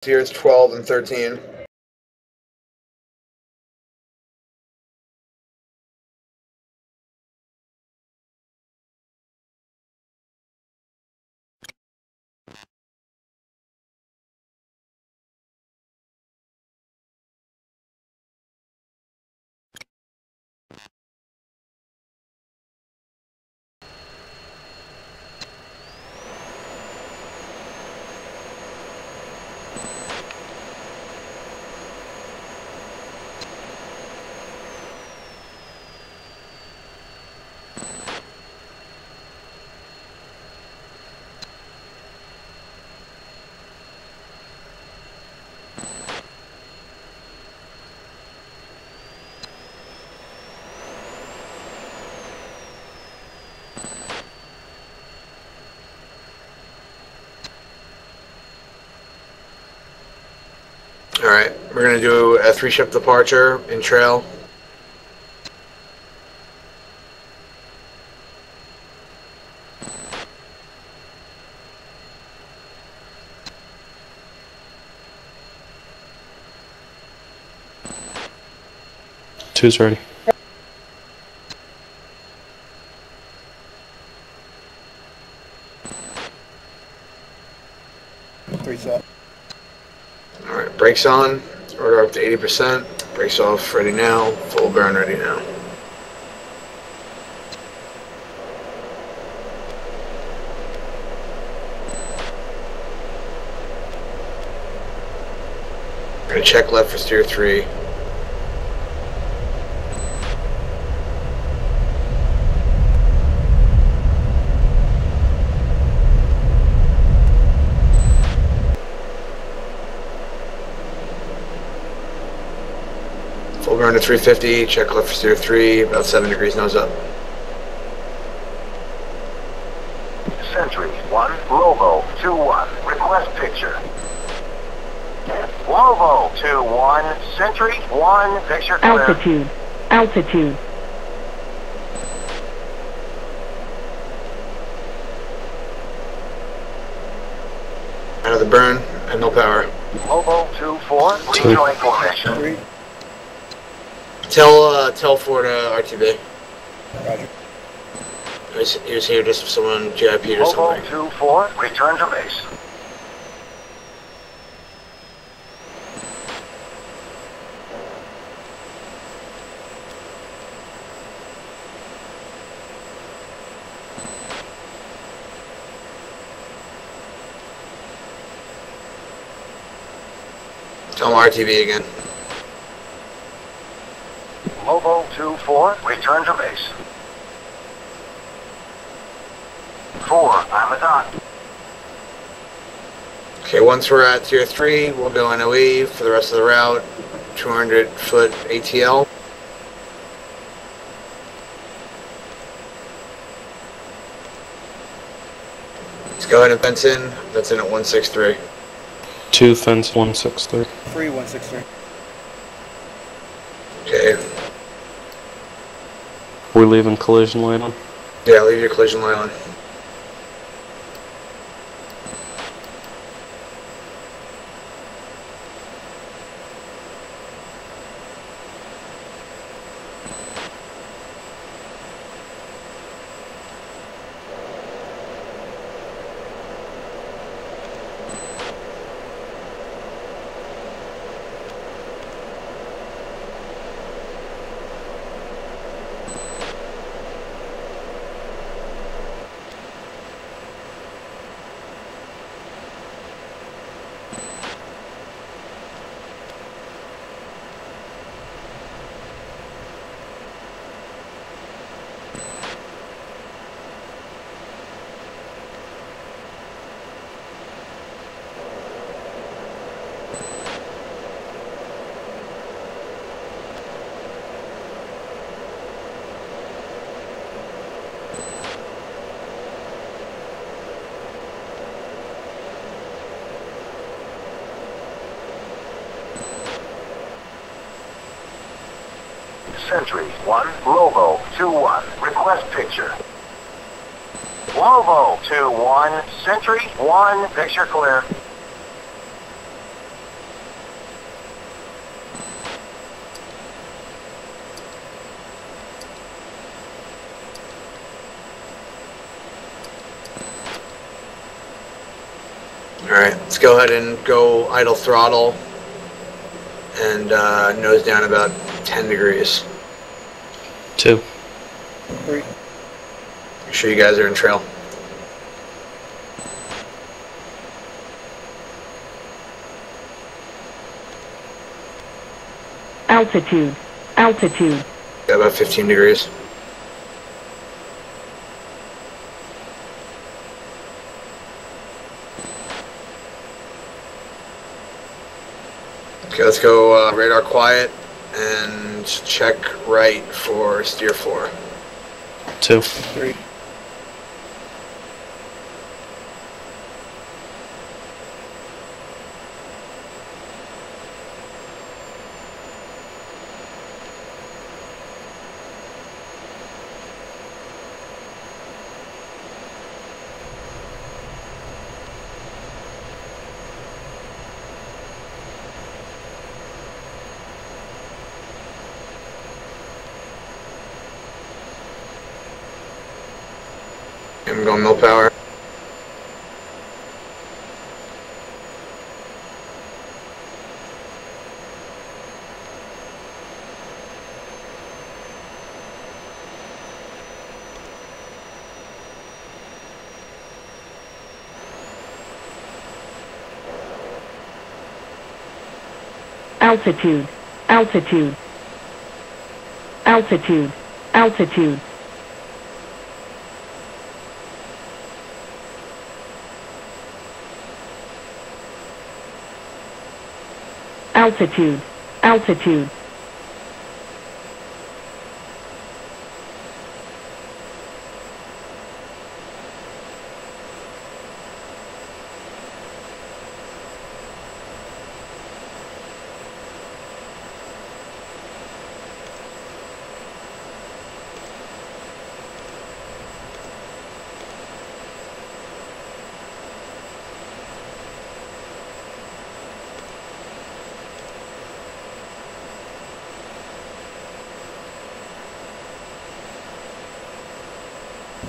Here it's 12 and 13. Alright, we're going to do a 3-shift departure in trail. Two's ready. Three set. Alright, brakes on, rotor up to 80%, brakes off, ready now, full burn ready now. Gonna check left for steer 3. Full burn to 350, check left for steer 3, about 7 degrees nose up. Sentry 1, Lovo 2-1, request picture. Lovo 2-1, Sentry 1, picture clear. Altitude. Out of the burn, and no power. Lovo 2-4, rejoin formation. Three. Tell Ford RTB. Roger. He was here just if someone GIP'd or Lovo something. 2-4, return to base. Tell him RTB again. Lovo 2-4, return to base. 4, I'm a dot. Okay, once we're at tier 3, we'll go NOE for the rest of the route, 200 foot ATL. Let's go ahead and fence in at 163. 2 fence 163. 3, 163. Okay, We're leaving collision line on. yeah, leave your collision line on. Sentry 1, Lovo 2-1, request picture. Lovo 2-1, Sentry 1, picture clear. Alright, let's go ahead and go idle throttle and nose down about 10 degrees. 2. 3. Make sure you guys are in trail. Altitude. Altitude. Got about 15 degrees. Okay, let's go radar quiet and check right for steer 4. 2. 3. I'm going mill power. Altitude. Altitude. Altitude. Altitude. Altitude. Altitude.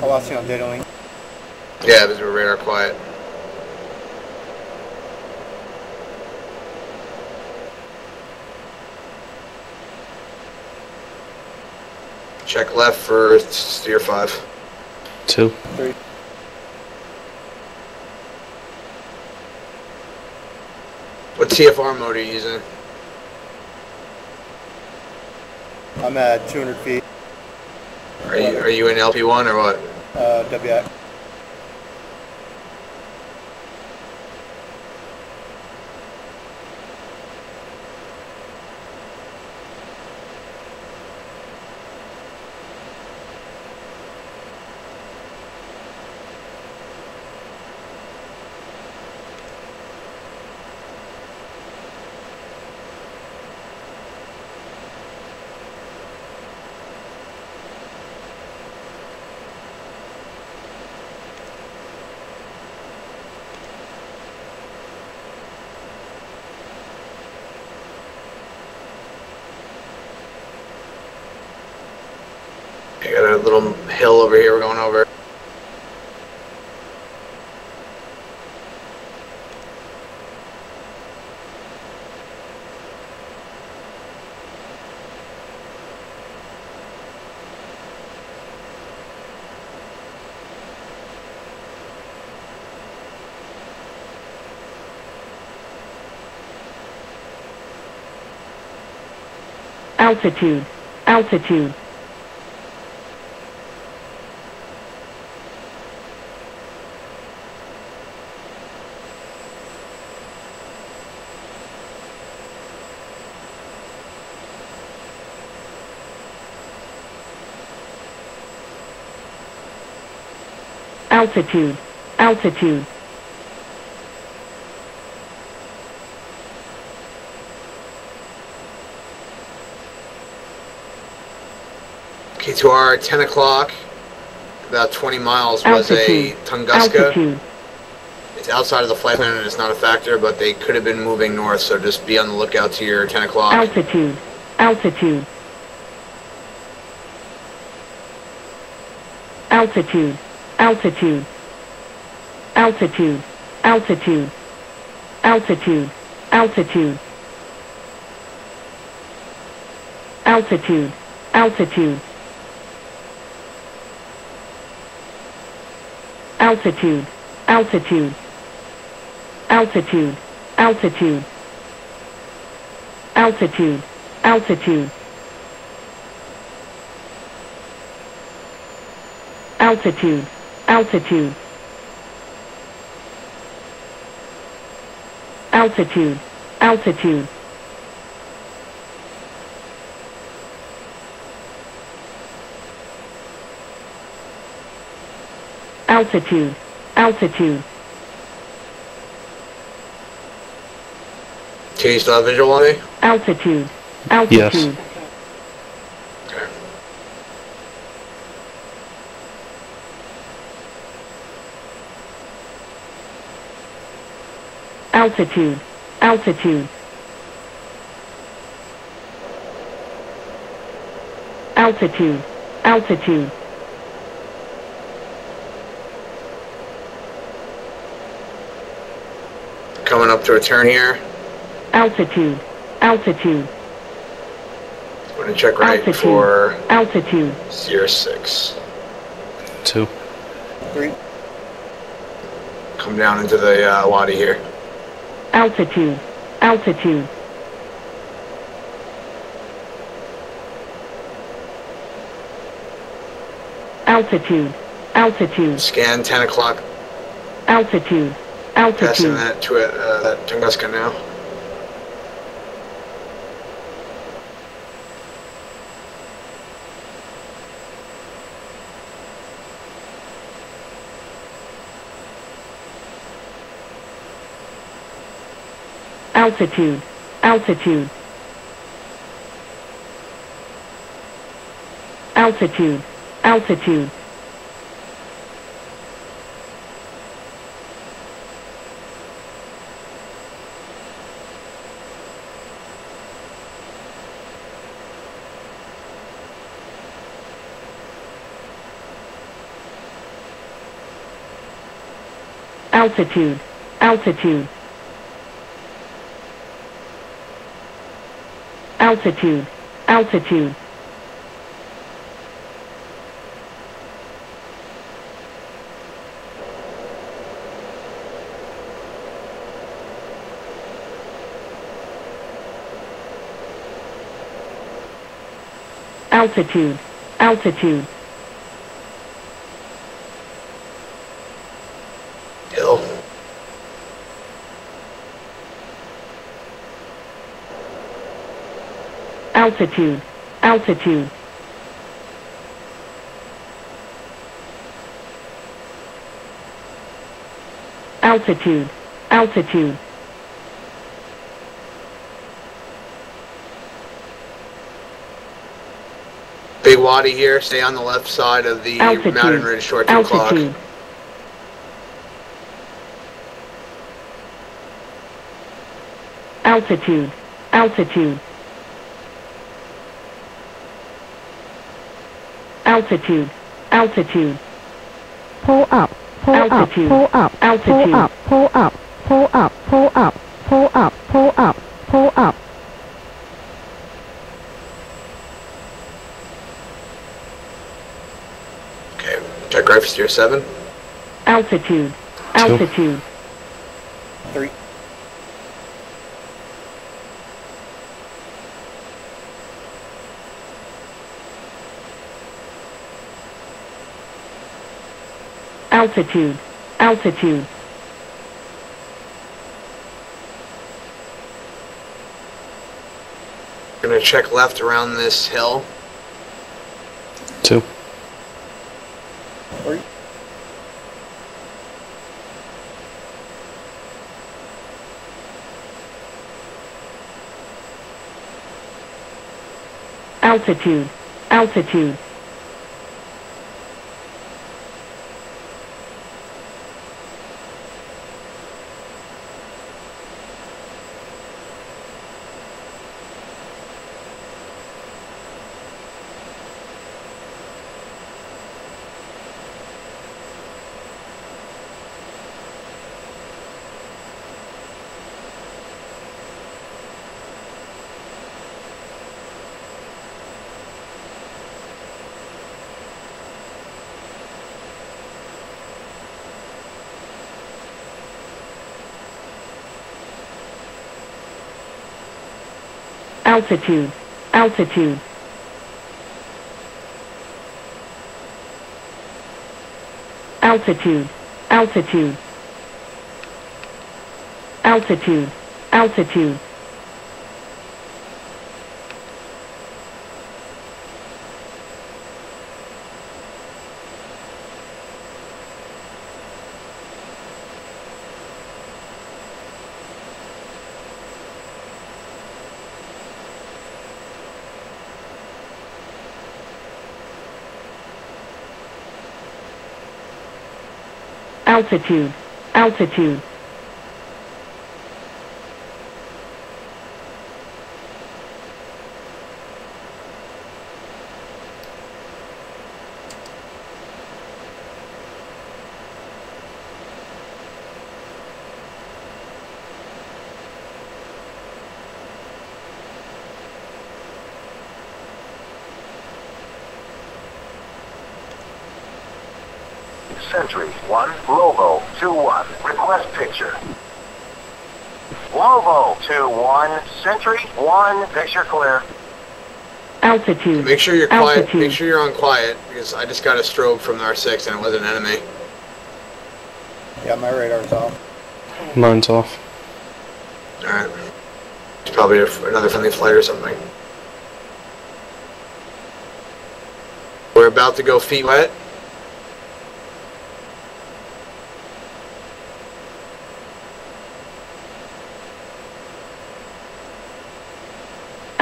I lost you on data link. Yeah, because we're radar quiet. Check left for steer 5. 2. 3. What TFR mode are you using? I'm at 200 feet. Are you in LP1 or what? WI. I got a little hill over here we're going over. Altitude. Altitude. Altitude. Altitude. Okay, to our 10 o'clock, about 20 miles was a Tunguska. Altitude. It's outside of the flight plan and it's not a factor, but they could have been moving north, so just be on the lookout to your 10 o'clock. Altitude. Altitude. Altitude. Altitude. Altitude. Altitude. altitude, altitude, altitude, altitude, altitude, altitude, altitude, altitude, altitude, altitude, altitude, altitude, altitude, altitude, altitude, altitude. Can you still have visual on me? Altitude, altitude, Okay. altitude, altitude, altitude, altitude, Coming up to a turn here. altitude, altitude, I'm going to check right altitude, for altitude, 06. 2. 3. Come down into the wadi here. altitude, altitude, altitude, altitude, Scan 10 o'clock. altitude, Passing altitude, that to it, that Tunguska now. altitude, altitude, altitude, altitude, altitude, altitude, altitude, altitude, altitude, altitude, Hill. altitude, altitude, altitude, altitude, Big wadi here. Stay on the left side of the altitude, mountain ridge toward 2 o'clock. altitude, altitude, altitude, altitude, altitude, pull up, pull up, altitude, pull up, altitude, pull up, pull up, pull up, pull up, pull up, pull up, pull up. Okay. Check right for steer 7. altitude, altitude, 3. altitude, altitude, Gonna check left around this hill. 2. 3. altitude, altitude, altitude, altitude, altitude, altitude, altitude, altitude, altitude, altitude, Sentry 1, Lovo 2-1, request picture. Lovo 2-1, Sentry 1, picture clear. altitude, Make sure you're quiet. altitude, Make sure you're on quiet because I just got a strobe from the R6 and it was an enemy. Yeah, my radar's off. Mine's off. Alright. It's probably another friendly flight or something. We're about to go feet wet.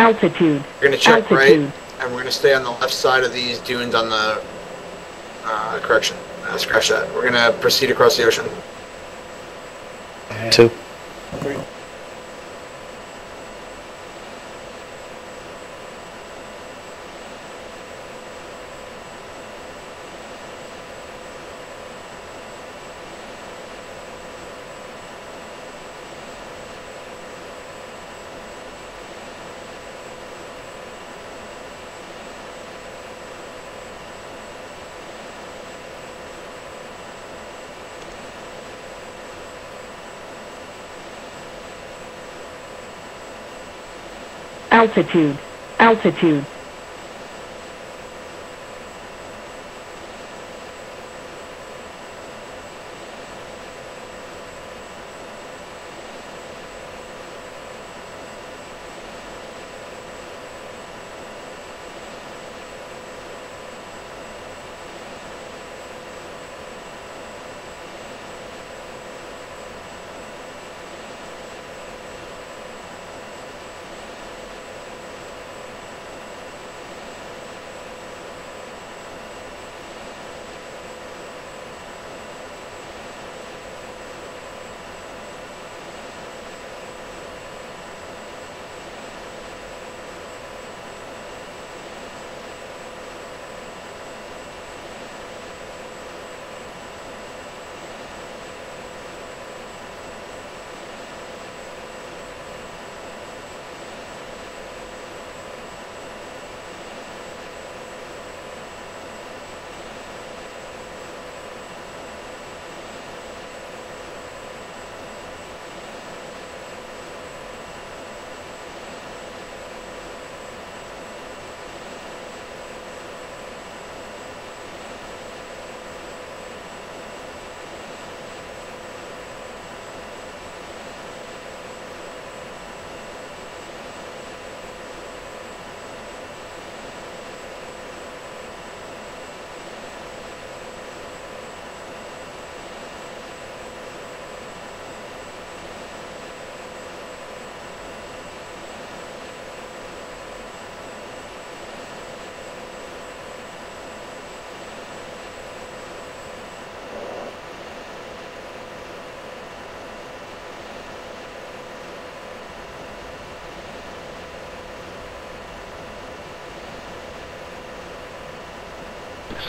altitude, We're going to check right, altitude, and we're going to stay on the left side of these dunes on the, correction, scratch that. We're going to proceed across the ocean. 2. 3. altitude, altitude,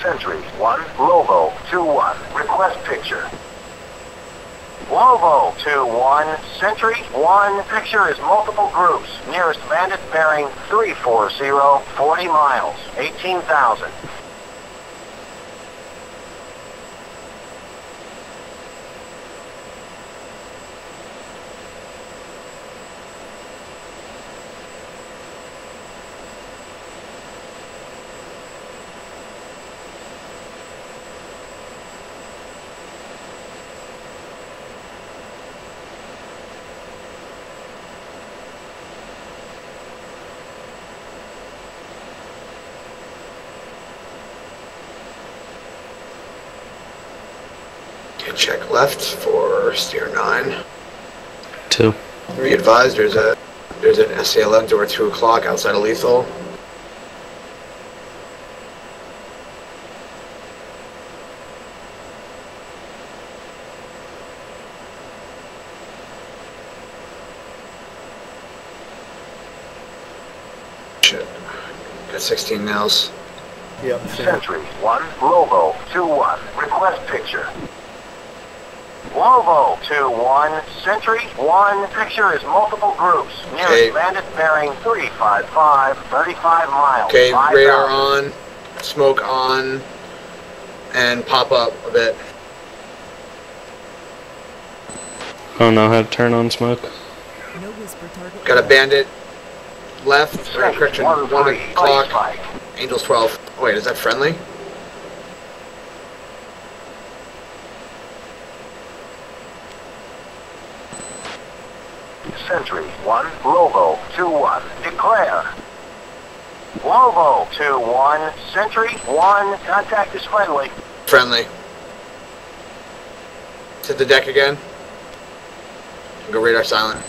Sentry 1, Lovo 2-1, request picture. Lovo 2-1, Sentry 1, picture is multiple groups. Nearest bandit bearing 340, 40 miles, 18,000. Okay, check left for steer 9. 2. Be advised, there's an SA-11 door 2 o'clock outside of lethal. Shit. Got 16 nails. Yep, same. Sentry 1, Lobo 2-1, request picture. Lobo 2-1, Sentry 1, picture is multiple groups. Nearest Okay. bandit bearing 355, 35 miles. Okay, 5,000. radar on, smoke on, and pop up a bit. I don't know how to turn on smoke. No whisper target. Got a bandit left, or Sentry correction, 1 1-3, o'clock, spike. Angels 12. Oh, wait, is that friendly? Sentry 1, Lobo 2-1, declare. Lobo 2-1, Sentry 1, contact is friendly. Friendly. To the deck again. Go radar silent.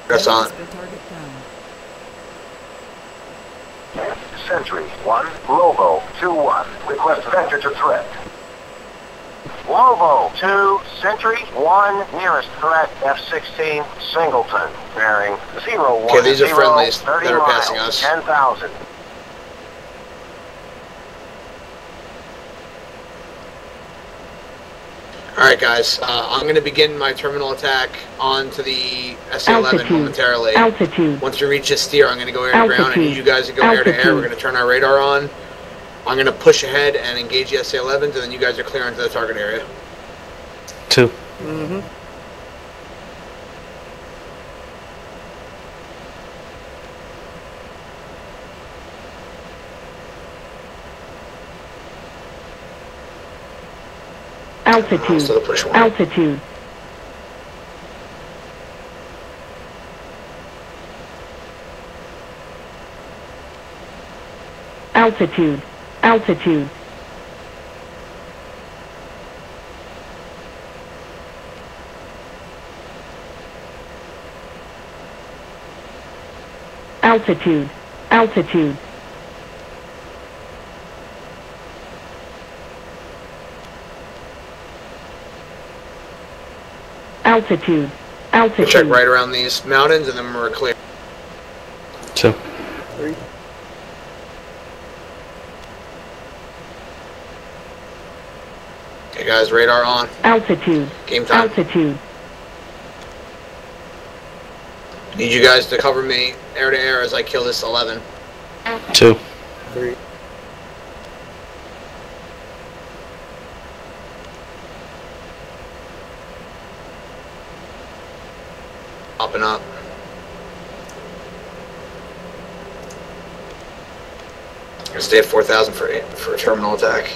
Press No on. whisper target found. Sentry 1, Lobo 2-1, request vector to threat. Lobo 2, Sentry 1, nearest threat F-16, Singleton, bearing 010, Okay, these are friendlies 30 that are miles, passing us. 10,000. Alright guys, I'm going to begin my terminal attack onto the SA-11 Altitude. momentarily. Altitude. Once we reach this steer, I'm going to go air to ground. I Altitude. need you guys to go air to air. Altitude. We're going to turn our radar on. I'm going to push ahead and engage the SA-11s, and then you guys are clear into the target area. 2. Mm-hmm. Altitude. So the push one. Altitude. Altitude. Altitude. Altitude. Altitude. Altitude. We'll Altitude. check right around these mountains, and then we're clear. 2. 3. Okay guys, radar on. Altitude. Game time. Altitude. Need you guys to cover me air to air as I kill this 11. 2. 3. Popping up. Gonna stay at 4,000 for a terminal attack.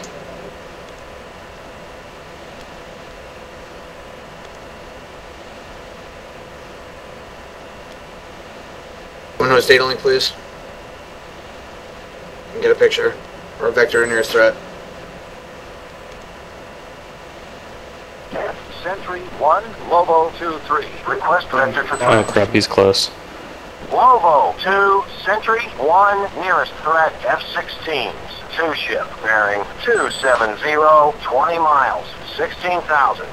One knows data link, please. And get a picture or a vector nearest threat. Sentry 1, Lobo 2-3, request vector to Oh threat. crap, he's close. Lobo 2, Sentry 1, nearest threat F-16s, 2 ship, bearing 270, 20 miles, 16,000.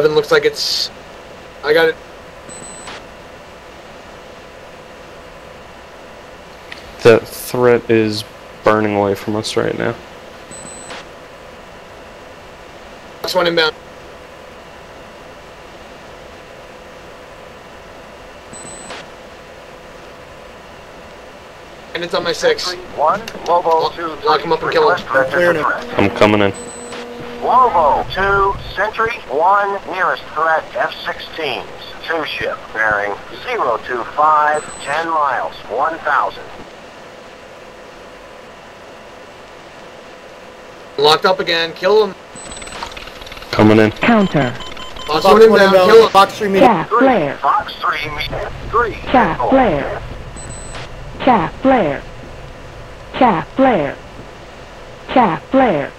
Looks like it's... I got it. That threat is burning away from us right now. Next one inbound. And it's on my 6. Sentry 1, Lobo 2, Lock him up and kill him. request vector Clear to now. threat. I'm coming in. Lobo 2, Sentry 1, nearest threat F-16s, 2 ship, bearing 025, 10 miles, 1,000. Locked up again. Kill him. Coming in. Counter. Fox 1 inbound. Kill him. Fox 3 medium. Chaff flare. Fox 3, medium. 3. Chaff flare. Chaff flare. Chaff flare. Chaff flare.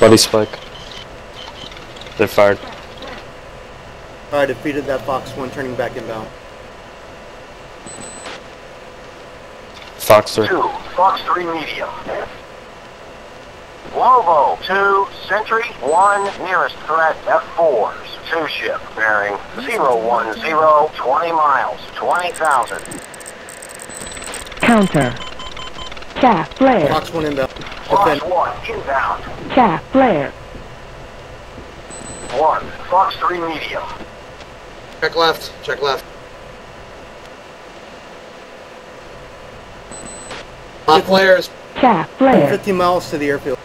Buddy spike. They're fired. Alright, defeated that Fox 1 turning back inbound. Fox 3. 2. Fox 3, medium. Lovo 2, Sentry 1, nearest threat F4s. 2 ship, bearing 010, 20 miles, 20,000. Counter. Chaff flare. Fox 1 inbound. Fox Defend. 1, inbound. Chaff flare. 1, Fox 3, medium. Check left. Check left. Pop flares. Chaff flare. 15 miles to the airfield.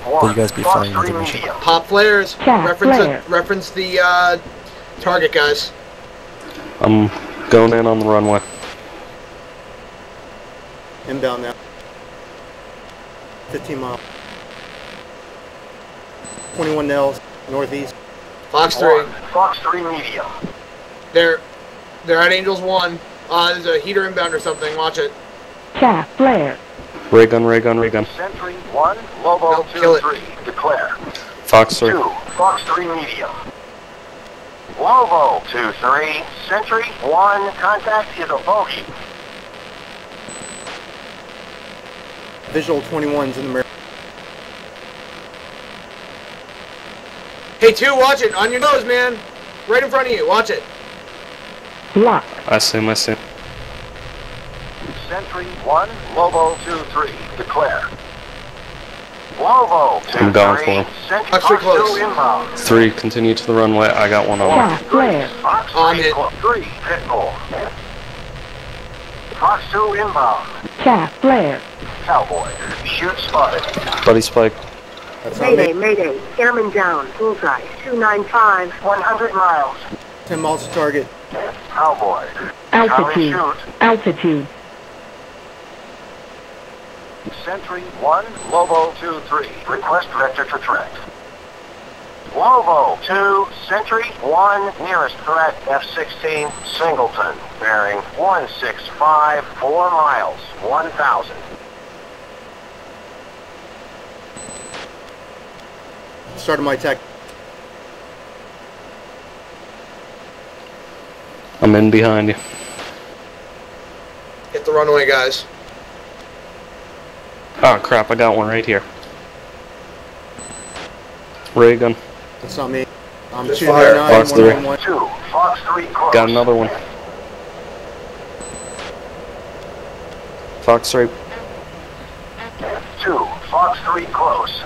1, Will you guys be Fox flying 3, with the mission? medium. Pop flares. Chaff flare. Reference the target, guys. I'm going in on the runway. Inbound now. 15 miles. 21 nails. Northeast. Fox 3. 1, Fox 3, medium. They're at Angels 1. There's a heater inbound or something. Watch it. Chaff flare. Ray gun, ray gun, ray gun. Sentry 1, Lobo No, 2, kill it. 3. Declare. Fox 3. 2, Fox 3, medium. Lobo 2, 3. Sentry 1, contact is a bogey. Visual 21's in the mirror. Hey, 2, watch it. On your nose, man. Right in front of you. Watch it. Lock. I see him, I see him. Sentry 1, Lobo 2, 3. Declare. Lobo 2, I'm going 3. for him. Sentry Fox 3 Fox close. 2 inbound. 3, continue to the runway. I got one on. Chaff flare. Fox On 3, it. 3. Pitbull. Fox 2 inbound. Chaff flare. Cowboy. Shoot spotted. Buddy spike. That's on me. Mayday. Airman down. Bullseye. 295. 100 miles. 10 miles to target. Cowboy. Altitude. Shoot. Altitude. Sentry 1, Lobo 2, 3. Request vector to track. Lobo 2, Sentry 1, nearest threat F-16, Singleton, bearing 165, 4 miles, 1,000. Started my attack. I'm in behind you. Hit the runway, guys. Oh crap, I got one right here. Ray gun. That's not me. I'm Just 299, fire. Fox 3. 111. 2, Fox 3 close. Got another one. Fox 3. 2, Fox 3 close.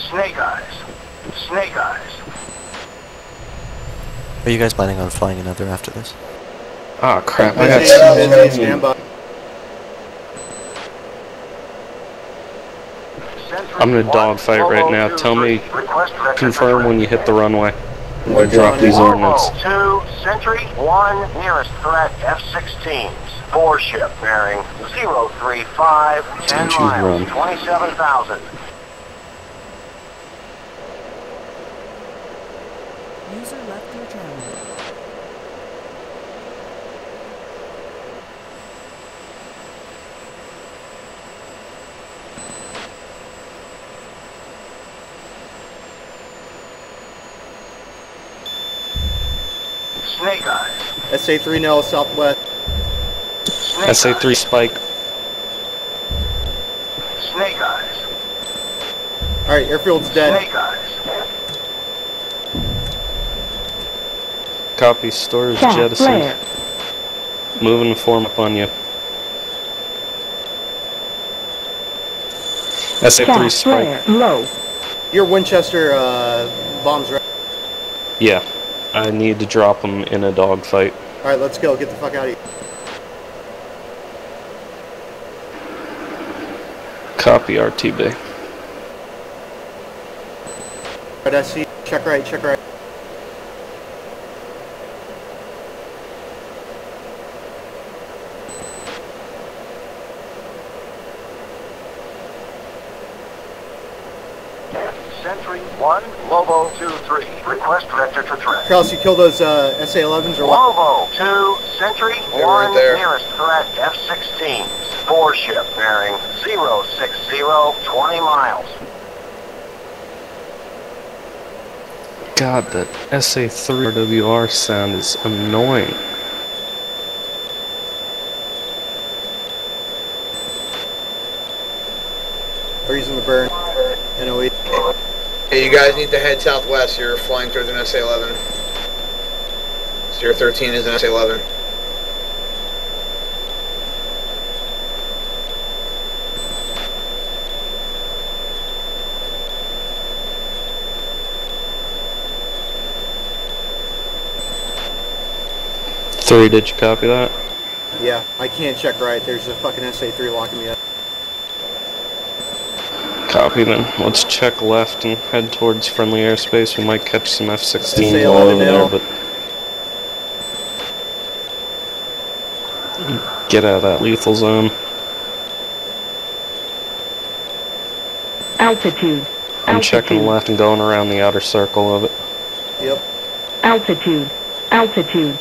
Snake eyes. Snake eyes. Are you guys planning on flying another after this? Oh crap, I Busy, got busy, stand by. I'm in a dogfight right now. Tell me, confirm when you hit the runway. I'm gonna drop these ordnance. 2, Sentry 1, nearest threat F-16s. 4 ship bearing 035, 10 Don't you miles, run. 27,000. User left your channel. Snake eyes. SA3 Nell southwest. Snake SA3 eyes. spike. Snake eyes. Alright, airfield's dead. Snake eyes. Copy, storage Chaff jettisoned. flare. Moving the form up on you. SA3 Chaff spike. flare. Low. Your Winchester bombs right. Yeah, I need to drop them in a dogfight. Alright, let's go. Get the fuck out of here. Copy, RTB. Alright, I see. Check right, check right. Sentry 1, Lobo 2-3. Request vector to track. Charles, you kill those SA-11s or what? Lobo 2, Sentry 1, right there. nearest threat F-16s. 4-ship bearing 060, 20 miles. God, that SA3 RWR sound is annoying. They're using the burn. NOE. Hey, you guys need to head southwest. You're flying towards an SA-11. 013 is an SA-11. Three, did you copy that? Yeah, I can't check right. There's a fucking SA-3 locking me up. Copy then. Let's check left and head towards friendly airspace. We might catch some F-16s SA-11 all over there, now. but get out of that lethal zone. Altitude. I'm checking left and going around the outer circle of it. Yep. Altitude. Altitude.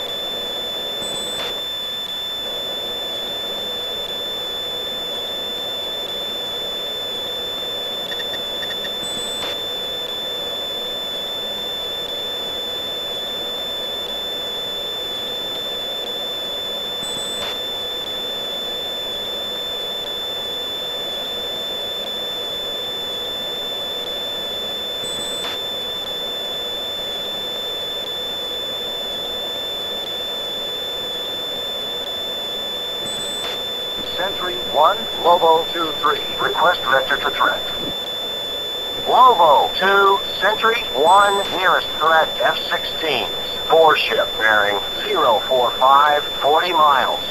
Sentry 1, Lobo 2-3. Request vector to track. Lobo 2, Sentry 1, nearest threat F-16s. 4-ship bearing 045, 40 miles.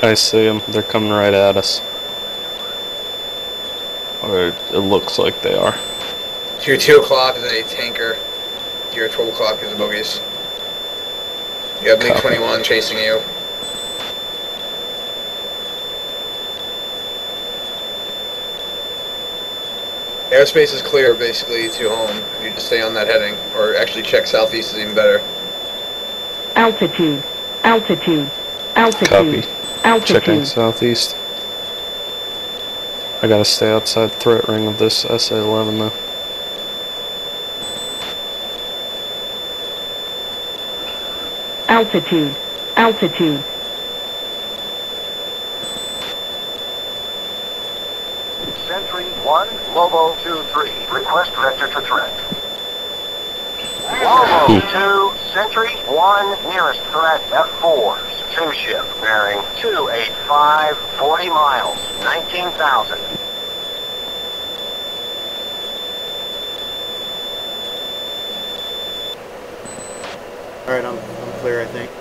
I see them. They're coming right at us. Or it looks like they are. Your 2 o'clock is a tanker. Your 12 o'clock is a bogies. You have MiG-21 chasing you. Airspace is clear basically to home. You just stay on that heading, or actually check southeast is even better. Altitude. Altitude. Altitude. Copy. Altitude. Checking southeast. I gotta stay outside threat ring of this SA-11 though. Altitude. Altitude. Sentry 1, Lobo 2-3. Request vector to track. Lobo 2, Sentry 1, nearest threat F4s. 2-ship bearing 285, 40 miles, 19,000. Alright, I'm clear, I think.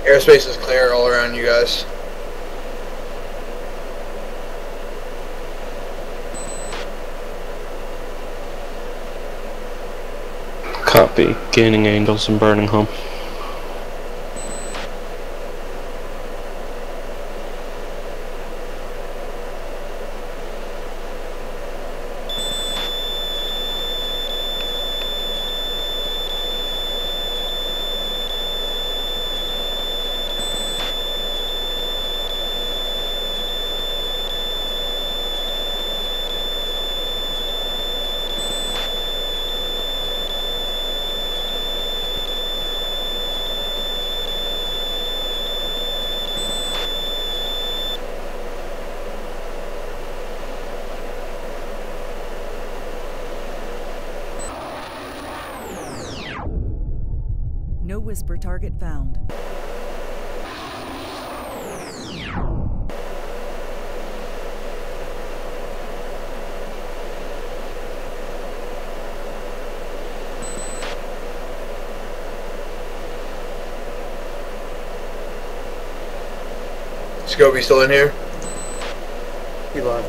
Airspace is clear all around you guys. Copy. Gaining angles and burning home. Whisper target found. Scobie still in here? He lied.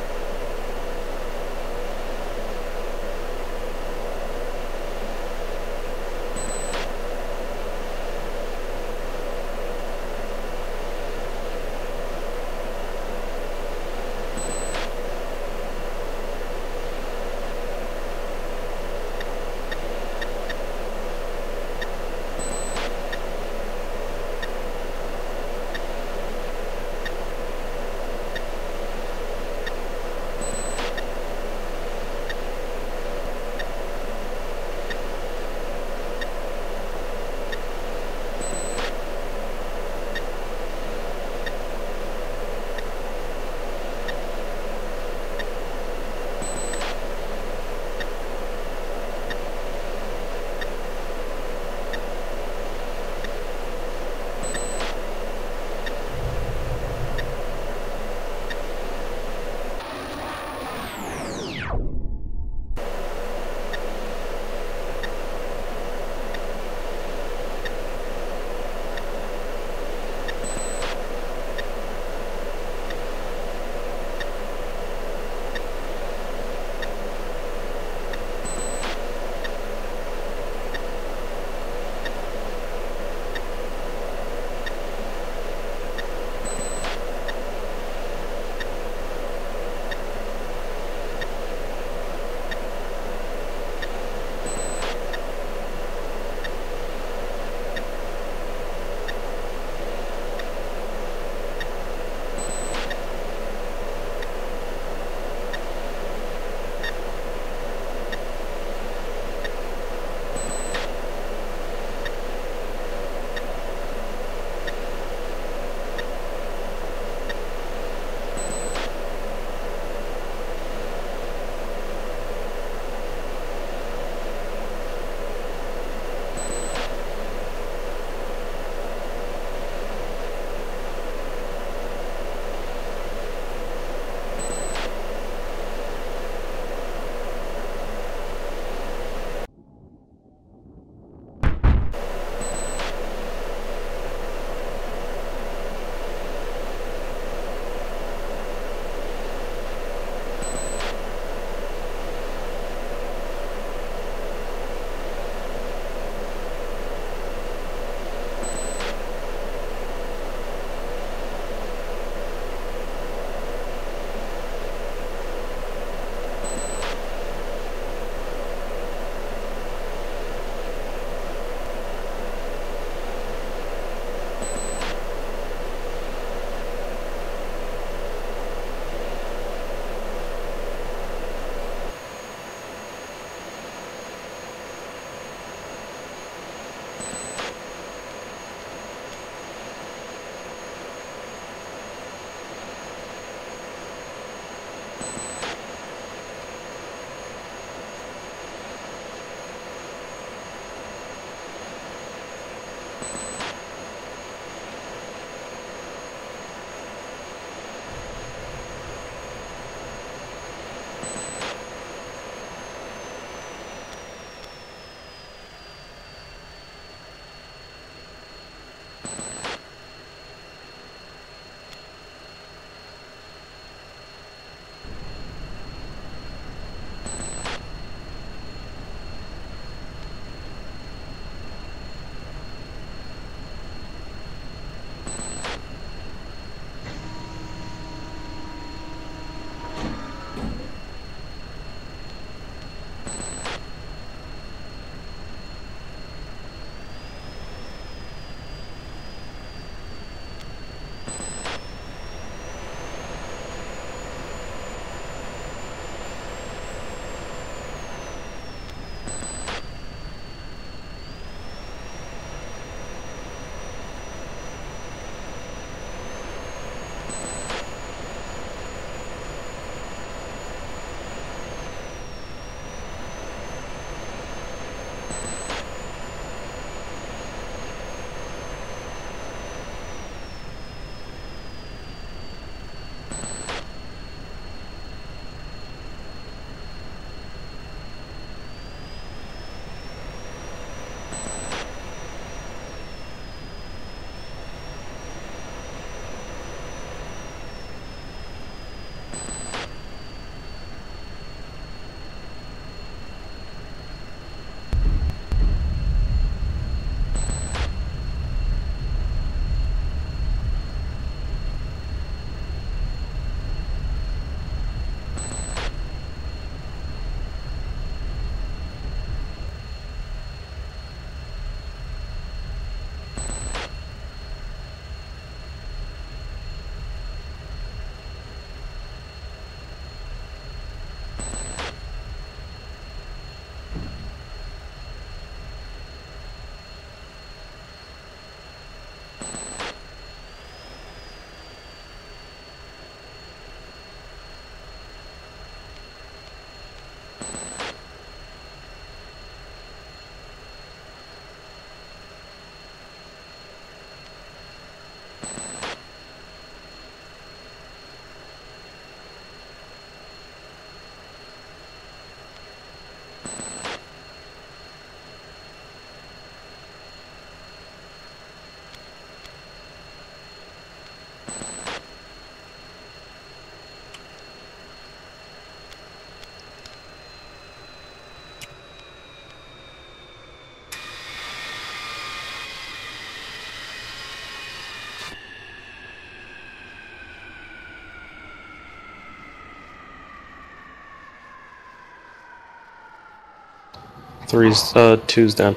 Two's down.